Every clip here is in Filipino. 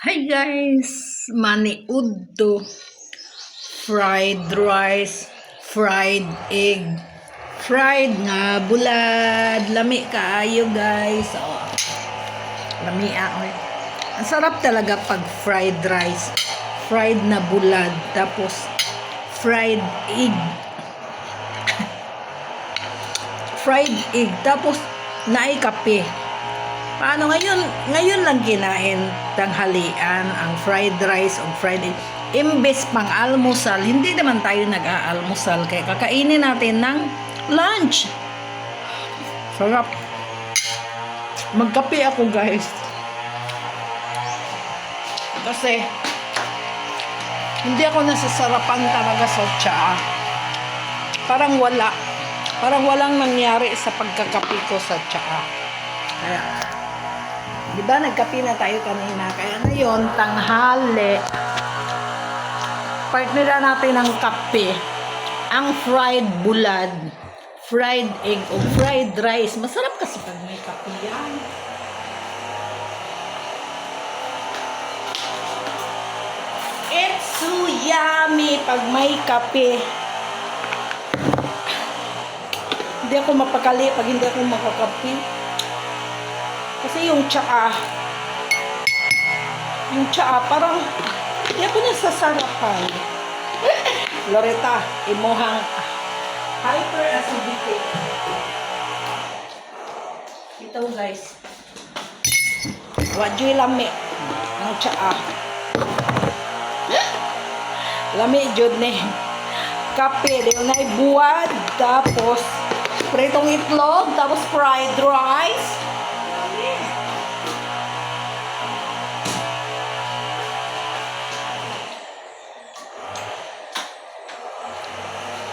Hi guys, maniud to fried rice, fried egg, fried nga bulad, lami kaayo guys. Oh, lami ako. Ang sarap talaga pag fried rice, fried na bulad, tapos fried egg. Fried egg, tapos naikape. Paano ngayon lang kinain tanghalian ang fried rice o fried egg. Imbes pang almusal, hindi naman tayo nag-aalmusal kaya kakainin natin ng lunch. Sarap. Magkape ako guys. Kasi hindi ako nasasarapan talaga sa tsaa. Parang walang nangyari sa pagkakape ko sa tsaa. Kaya diba nagkape na tayo kanina, kaya ngayon tanghali partner natin ng kape ang fried bulad, fried egg o fried rice. Masarap kasi pag may kape yan. It's so yummy pag may kape. Hindi ako mapakali pag hindi ako makakape. Kasi yung tsaa parang hindi ako nasasarapan. Loretta, imuhang hyperacidity. Ito guys. Wadyo'y lami ang tsaa. Lami jud ni. Kape, di na buwad, tapos pritong itlog, tapos fried rice.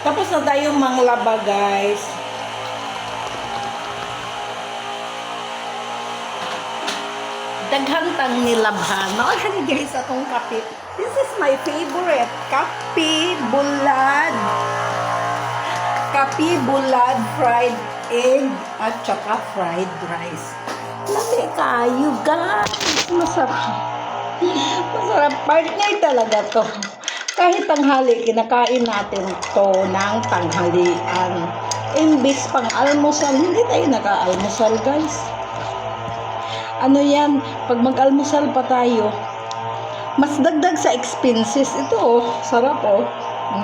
Tapos na tayong manglaba guys. Daghantang nilabhan. Nakakani guys atong kape. This is my favorite. Kape bulad. Kape bulad, fried egg, at saka fried rice. Lami kayo guys. Masarap. Masarap. Partner talaga to. Kahit tanghali, kinakain natin to ng tanghalian. Imbis pang almusal, hindi tayo naka-almusal guys. Ano yan, pag mag-almusal pa tayo, mas dagdag sa expenses. Ito oh, sarap oh.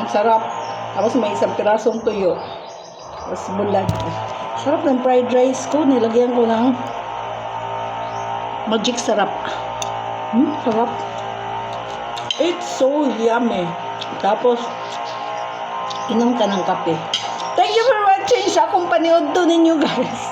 Sarap. Tapos may isang pirasong tuyo. Tapos bulad. Sarap ng fried rice ko. Nilagyan ko ng magic sarap. Sarap. It's so yummy. Tapos, inom ka ng kape. Thank you for watching sa akong paniod to ninyo guys.